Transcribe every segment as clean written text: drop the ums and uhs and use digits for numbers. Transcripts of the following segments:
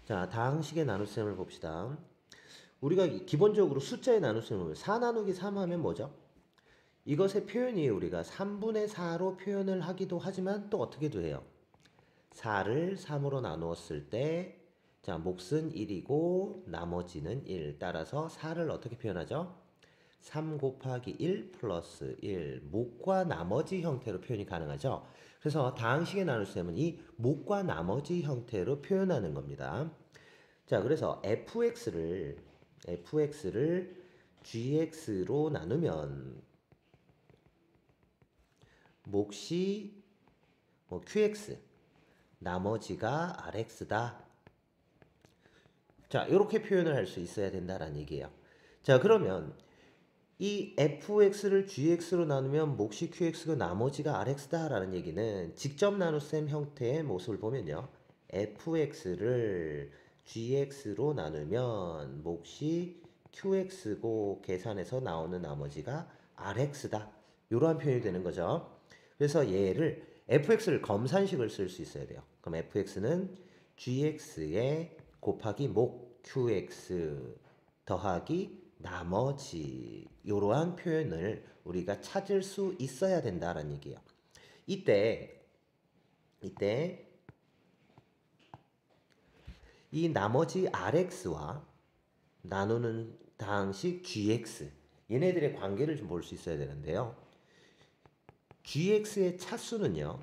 자, 다항식의 나눗셈을 봅시다. 우리가 기본적으로 숫자의 나눗셈을 4 나누기 3 하면 뭐죠? 이것의 표현이 우리가 3분의 4로 표현을 하기도 하지만 또 어떻게도 해요? 4를 3으로 나누었을 때 자, 몫은 1이고 나머지는 1. 따라서 4를 어떻게 표현하죠? 3 곱하기 1 플러스 1. 몫과 나머지 형태로 표현이 가능하죠. 그래서 다항식의 나눗셈은 이 몫과 나머지 형태로 표현하는 겁니다. 자, 그래서 fx를 gx로 나누면 몫이 qx, 나머지가 rx다. 자, 이렇게 표현을 할 수 있어야 된다라는 얘기예요. 자, 그러면 이 fx를 gx로 나누면 몫이 qx고 나머지가 rx다라는 얘기는 직접 나눗셈 형태의 모습을 보면요. fx를 gx로 나누면 몫이 qx고 계산해서 나오는 나머지가 rx다. 이러한 표현이 되는 거죠. 그래서 얘를 fx를 검산식을 쓸 수 있어야 돼요. 그럼 fx는 gx에 곱하기 몫 qx 더하기 나머지 이러한 표현을 우리가 찾을 수 있어야 된다라는 얘기예요. 이때 이 나머지 rx와 나누는 다항식 gx 얘네들의 관계를 좀 볼 수 있어야 되는데요. gx의 차수는요.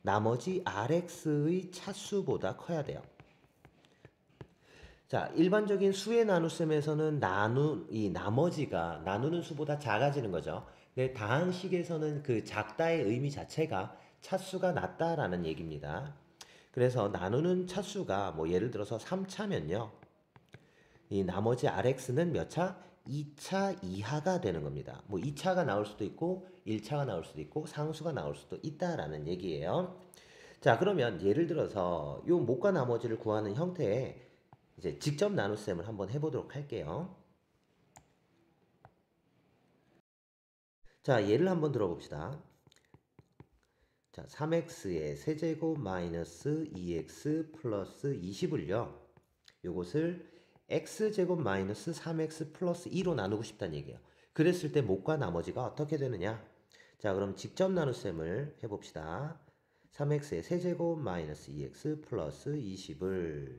나머지 rx의 차수보다 커야 돼요. 자, 일반적인 수의 나눗셈에서는 이 나머지가 나누는 수보다 작아지는 거죠. 근데 다항식에서는 그 작다의 의미 자체가 차수가 낮다라는 얘기입니다. 그래서 나누는 차수가 뭐 예를 들어서 3차면요. 이 나머지 rx는 몇 차? 2차 이하가 되는 겁니다. 뭐 2차가 나올 수도 있고 1차가 나올 수도 있고 상수가 나올 수도 있다라는 얘기예요. 자, 그러면 예를 들어서 요 몫과 나머지를 구하는 형태의 이제 직접 나눗셈을 한번 해보도록 할게요. 자, 예를 한번 들어봅시다. 자, 3x의 세제곱 마이너스 2x 플러스 20을요. 요것을 x제곱 마이너스 3x 플러스 2로 나누고 싶다는 얘기예요. 그랬을 때 몫과 나머지가 어떻게 되느냐? 자, 그럼 직접 나눗셈을 해봅시다. 3x의 세제곱 마이너스 2x 플러스 20을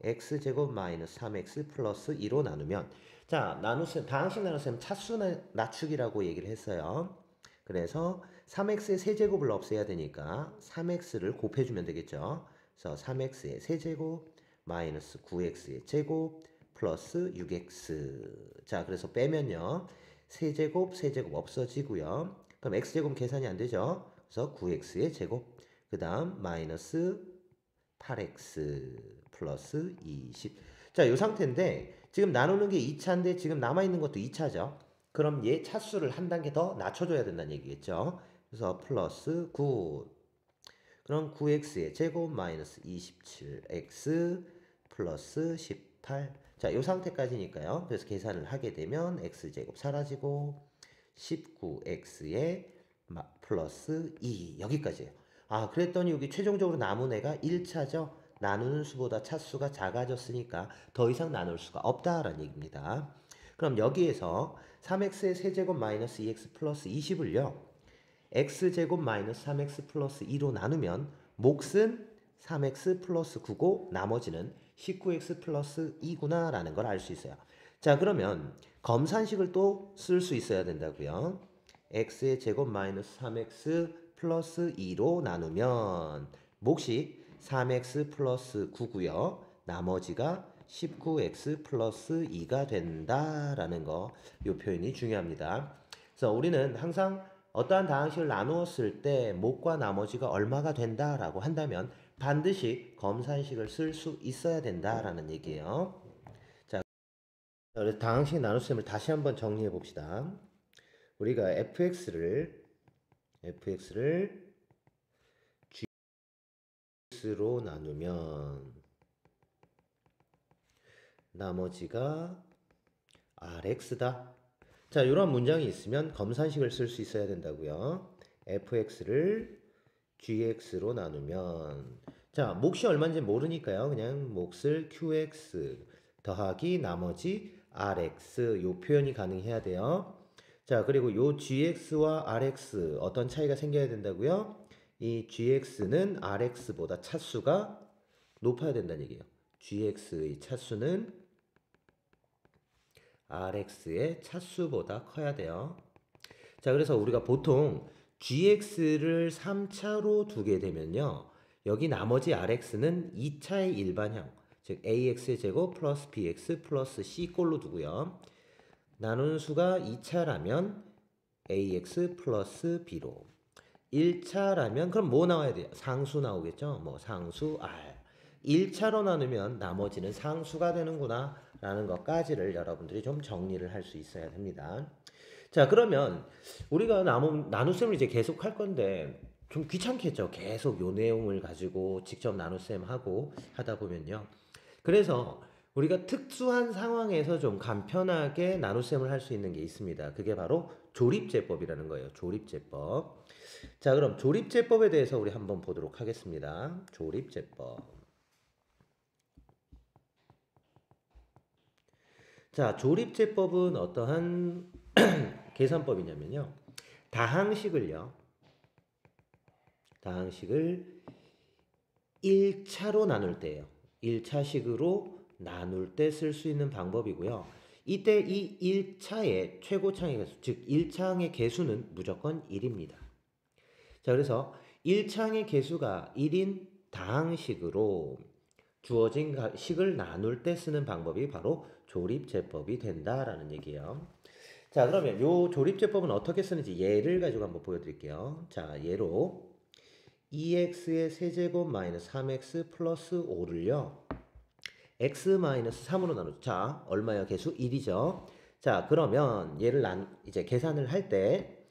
x제곱 마이너스 3x 플러스 2로 나누면 자, 나눗셈, 다항식 나눗셈 차수 낮추기라고 얘기를 했어요. 그래서 3x의 세제곱을 없애야 되니까 3x를 곱해주면 되겠죠. 그래서 3x의 세제곱 마이너스 9x의 제곱 플러스 6x. 자, 그래서 빼면요. 세제곱 없어지고요. 그럼 x제곱 계산이 안 되죠. 그래서 9x의 제곱. 그 다음 마이너스 8x 플러스 20. 자, 이 상태인데 지금 나누는 게 2차인데 지금 남아있는 것도 2차죠. 그럼 얘 차수를 한 단계 더 낮춰줘야 된다는 얘기겠죠. 그래서 플러스 9. 그럼 9x의 제곱 마이너스 27x 플러스 18. 자, 이 상태까지니까요. 그래서 계산을 하게 되면 x제곱 사라지고 19x의 플러스 2 여기까지예요. 아, 그랬더니 여기 최종적으로 남은 애가 1차죠. 나누는 수보다 차수가 작아졌으니까 더 이상 나눌 수가 없다라는 얘기입니다. 그럼 여기에서 3x의 세제곱 마이너스 2x 플러스 20을요. x제곱 마이너스 3x 플러스 2로 나누면 몫은 3x 플러스 9고 나머지는 19x 플러스 2구나 라는 걸 알 수 있어요. 자, 그러면 검산식을 또 쓸 수 있어야 된다고요. x의 제곱 마이너스 3x 플러스 2로 나누면 몫이 3x 플러스 9고요. 나머지가 19x 플러스 2가 된다라는 거, 이 표현이 중요합니다. 그래서 우리는 항상 어떠한 다항식을 나누었을 때 몫과 나머지가 얼마가 된다라고 한다면 반드시 검산식을 쓸 수 있어야 된다라는 얘기예요. 자, 그래서 다항식 나눗셈을 다시 한번 정리해 봅시다. 우리가 fx를 gx로 나누면 나머지가 rx다. 자, 이런 문장이 있으면 검산식을 쓸 수 있어야 된다고요. fx를 gx로 나누면 자, 몫이 얼마인지 모르니까요. 그냥 몫을 qx 더하기 나머지 rx 요 표현이 가능해야 돼요. 자, 그리고 요 gx와 rx 어떤 차이가 생겨야 된다고요? 이 gx는 rx보다 차수가 높아야 된다는 얘기예요. gx의 차수는 rx의 차수보다 커야 돼요. 자, 그래서 우리가 보통 gx를 3차로 두게 되면요. 여기 나머지 rx는 2차의 일반형, 즉 ax의 제곱 플러스 bx 플러스 c 꼴로 두고요. 나누는 수가 2차라면 ax 플러스 b로. 1차라면 그럼 뭐 나와야 돼요? 상수 나오겠죠? 뭐 상수 r. 1차로 나누면 나머지는 상수가 되는구나 라는 것까지를 여러분들이 좀 정리를 할 수 있어야 됩니다. 자, 그러면 우리가 나눗셈을 이제 계속 할 건데 좀 귀찮겠죠? 계속 요 내용을 가지고 직접 나눗셈 하고 하다 보면요. 그래서 우리가 특수한 상황에서 좀 간편하게 나눗셈을 할 수 있는 게 있습니다. 그게 바로 조립제법이라는 거예요. 조립제법. 자, 그럼 조립제법에 대해서 우리 한번 보도록 하겠습니다. 조립제법. 자, 조립제법은 어떠한 계산법이냐면요. 다항식을 1차로 나눌 때예요. 1차식으로 나눌 때 쓸 수 있는 방법이고요. 이때 이 1차의 최고창의 개수, 즉 1차항의 개수는 무조건 1입니다. 자, 그래서 1차항의 개수가 1인 다항식으로 주어진 식을 나눌 때 쓰는 방법이 바로 조립제법이 된다라는 얘기예요. 자, 그러면 요 조립제법은 어떻게 쓰는지 예를 가지고 한번 보여드릴게요. 자, 예로 2x의 세제곱 마이너스 3x 플러스 5를요. x 마이너스 3으로 나누죠. 자, 얼마야 개수? 1이죠. 자, 그러면 얘를 이제 계산을 할 때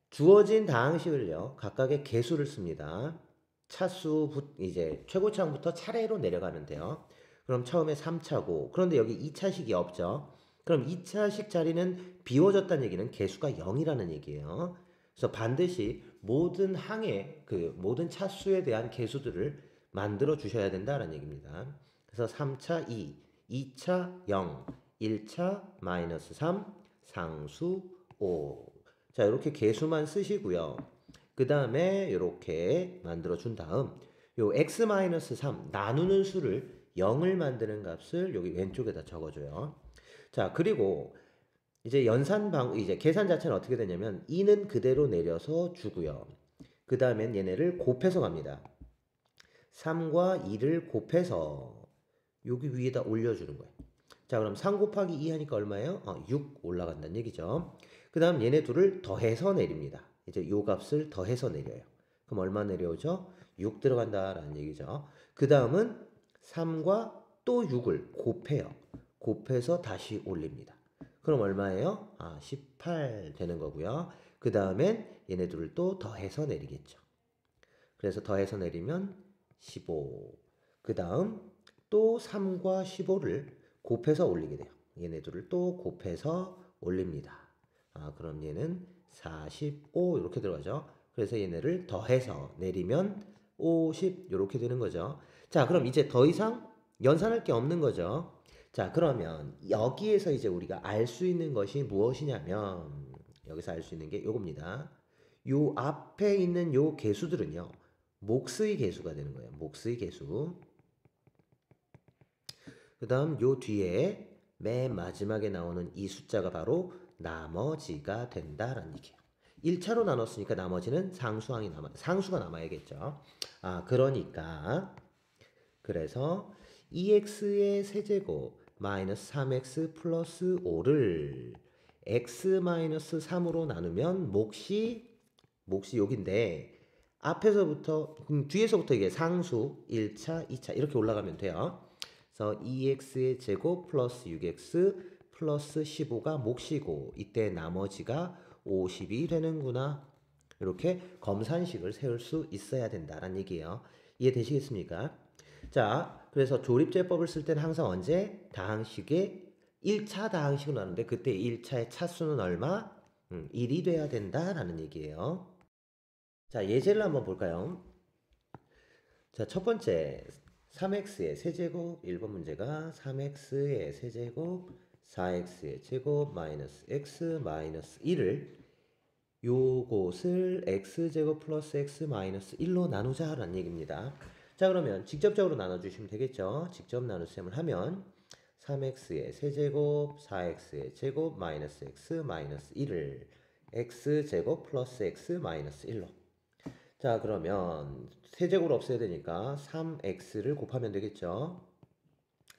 주어진 다항식을요. 각각의 개수를 씁니다. 차수 이제 최고차항부터 차례로 내려가면 돼요. 그럼 처음에 3차고 그런데 여기 2차식이 없죠. 그럼 2차식 자리는 비워졌다는 얘기는 개수가 0이라는 얘기예요. 그래서 반드시 모든 항의 모든 차수에 대한 개수들을 만들어 주셔야 된다는 얘기입니다. 그래서 3차 2, 2차 0, 1차 마이너스 3, 상수 5. 자, 이렇게 개수만 쓰시고요. 그 다음에 이렇게 만들어 준 다음 요 x-3 나누는 수를 0을 만드는 값을 여기 왼쪽에다 적어줘요. 자, 그리고 이제 이제 계산 자체는 어떻게 되냐면 2는 그대로 내려서 주고요. 그 다음엔 얘네를 곱해서 갑니다. 3과 2를 곱해서 여기 위에다 올려주는 거예요. 자, 그럼 3 곱하기 2 하니까 얼마예요? 6 올라간다는 얘기죠. 그 다음 얘네 둘을 더해서 내립니다. 이제 요 값을 더해서 내려요. 그럼 얼마 내려오죠? 6 들어간다라는 얘기죠. 그 다음은 3과 또 6을 곱해요. 곱해서 다시 올립니다. 그럼 얼마예요? 18 되는 거고요. 그 다음엔 얘네 둘을 또 더해서 내리겠죠. 그래서 더해서 내리면 15. 그 다음 또 3과 15를 곱해서 올리게 돼요. 얘네 둘을 또 곱해서 올립니다. 그럼 얘는 45 이렇게 들어가죠. 그래서 얘네를 더해서 내리면 50 이렇게 되는 거죠. 자, 그럼 이제 더 이상 연산할 게 없는 거죠. 자, 그러면 여기에서 이제 우리가 알 수 있는 것이 무엇이냐면 여기서 알 수 있는 게 요겁니다. 요 앞에 있는 요 개수들은요. 몫의 개수가 되는 거예요. 몫의 개수. 그 다음 요 뒤에 맨 마지막에 나오는 이 숫자가 바로 나머지가 된다라는 얘기예요. 1차로 나눴으니까 나머지는 상수가 남아야겠죠. 그러니까 그래서 2x의 세제곱 마이너스 3x 플러스 5를 x 마이너스 3으로 나누면 몫이 여긴데 앞에서부터 뒤에서부터 이게 상수 1차, 2차 이렇게 올라가면 돼요. 그래서 2x의 제곱 플러스 6x 플러스 15가 몫이고 이때 나머지가 50이 되는구나. 이렇게 검산식을 세울 수 있어야 된다는 얘기예요. 이해되시겠습니까? 자, 그래서 조립제법을 쓸 때는 항상 언제? 다항식에 1차 다항식을 나누는데 그때 1차의 차수는 얼마? 1이 돼야 된다라는 얘기예요. 자, 예제를 한번 볼까요? 자, 첫 번째 3x의 세제곱 1번 문제가 3x의 세제곱 4x의 제곱 마이너스 x 마이너스 1을 요것을 x제곱 플러스 x 마이너스 1로 나누자 라는 얘기입니다. 자, 그러면 직접적으로 나눠주시면 되겠죠. 직접 나눗셈을 하면 3x의 세제곱 4x의 제곱 마이너스 x 마이너스 1을 x제곱 플러스 x 마이너스 1로. 자, 그러면 세제곱을 없애야 되니까 3x를 곱하면 되겠죠.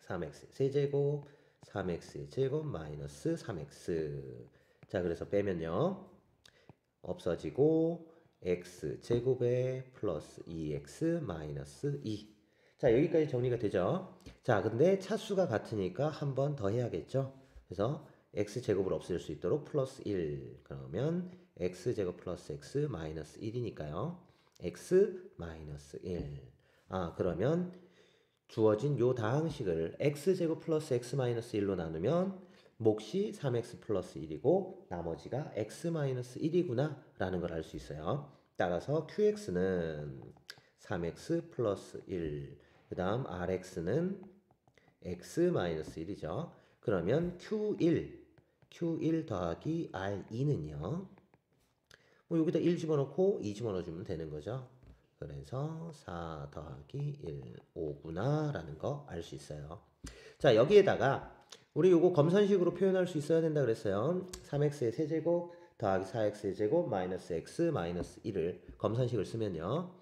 3x 세제곱 3x의 제곱 마이너스 3x. 자, 그래서 빼면요 없어지고 x제곱에 플러스 2x 마이너스 2. 자, 여기까지 정리가 되죠. 자, 근데 차수가 같으니까 한 번 더 해야겠죠. 그래서 x제곱을 없앨 수 있도록 플러스 1. 그러면 x제곱 플러스 x 마이너스 1이니까요. x 마이너스 1. 아, 그러면 주어진 요 다항식을 x제곱 플러스 x 마이너스 1로 나누면 몫이 3x 플러스 1이고 나머지가 x 마이너스 1이구나 라는 걸 알 수 있어요. 따라서 qx는 3x 플러스 1, 그 다음 rx는 x 마이너스 1이죠. 그러면 q1 더하기 r2는요. 뭐 여기다 1 집어넣고 2 집어넣어주면 되는 거죠. 그래서 4 더하기 1, 5구나 라는 거 알 수 있어요. 자, 여기에다가 우리 요거 검산식으로 표현할 수 있어야 된다 그랬어요. 3x의 세제곱 더하기 4x의 제곱 마이너스 x 마이너스 1을 검산식을 쓰면요.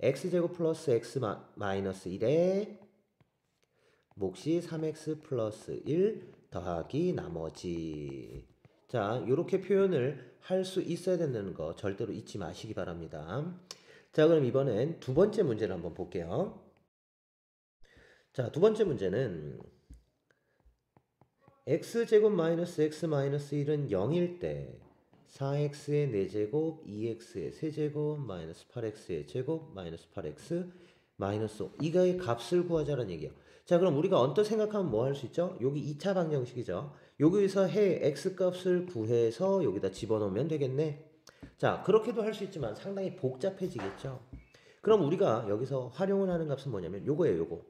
x제곱 플러스 x 마이너스 1에 몫이 3x 플러스 1 더하기 나머지. 자, 요렇게 표현을 할 수 있어야 된다는 거 절대로 잊지 마시기 바랍니다. 자, 그럼 이번엔 두 번째 문제를 한번 볼게요. 자, 두 번째 문제는 x제곱 마이너스 x 마이너스 1은 0일 때 4x의 4제곱, 2x의 세제곱, 마이너스 8x의 제곱, 마이너스 8x, 마이너스 5. 이거의 값을 구하자는 얘기예요. 자, 그럼 우리가 언뜻 생각하면 뭐 할 수 있죠? 여기 2차 방정식이죠. 여기서 해 x값을 구해서 여기다 집어넣으면 되겠네. 자, 그렇게도 할 수 있지만 상당히 복잡해지겠죠. 그럼 우리가 여기서 활용을 하는 값은 뭐냐면 요거예요, 요거.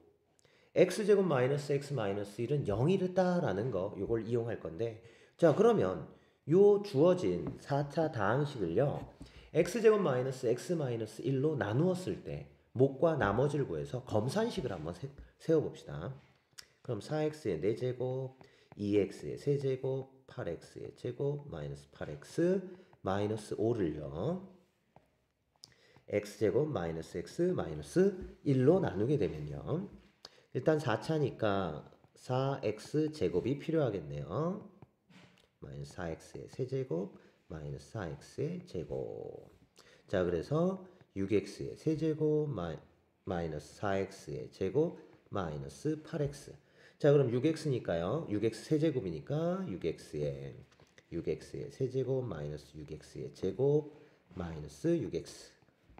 x제곱 마이너스 x 마이너스 1은 0이랬다라는 거 요걸 이용할 건데, 자, 그러면 요 주어진 4차 다항식을요 x제곱 마이너스 x 마이너스 1로 나누었을 때 몫과 나머지를 구해서 검산식을 한번 세워봅시다. 그럼 4x의 4제곱 2x의 세제곱 8x의 제곱 마이너스 8x 마이너스 5를요 x제곱 마이너스 x 마이너스 1로 나누게 되면요, 일단 4차니까 4x 제곱이 필요하겠네요. 마이너스 4x의 세제곱 마이너스 4x의 제곱. 자, 그래서 6x의 세제곱 마이너스 4x의 제곱 마이너스 8x. 자, 그럼 6x니까요. 6x 세제곱이니까 6x의 세제곱 마이너스 6x의 제곱 마이너스 6x.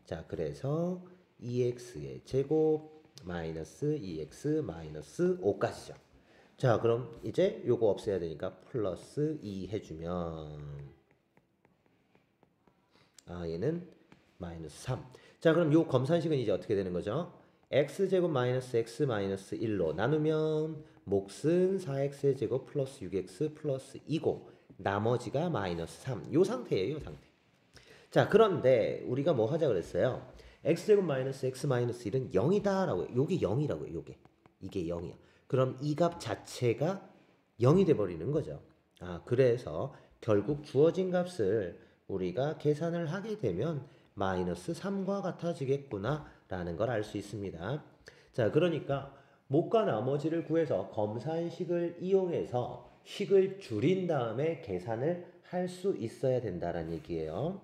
자, 그래서 2x의 제곱 마이너스 2x 마이너스 5까지죠. 자, 그럼 이제 요거 없애야 되니까 플러스 2 해주면 얘는 마이너스 3. 자, 그럼 요 검산식은 이제 어떻게 되는 거죠? x제곱 마이너스 x 마이너스 1로 나누면 몫은 4x의 제곱 플러스 6x 플러스 2고 나머지가 마이너스 3. 요 상태예요, 요 상태. 자, 그런데 우리가 뭐 하자 그랬어요? x제곱 마이너스 x 마이너스 1은 0이다 라고 해요. 요게 0이라고 해요. 이게 0이야. 그럼 이 값 자체가 0이 돼버리는 거죠. 그래서 결국 주어진 값을 우리가 계산을 하게 되면 마이너스 3과 같아지겠구나 라는 걸 알 수 있습니다. 자, 그러니까 몫과 나머지를 구해서 검산식을 이용해서 식을 줄인 다음에 계산을 할 수 있어야 된다는 얘기예요.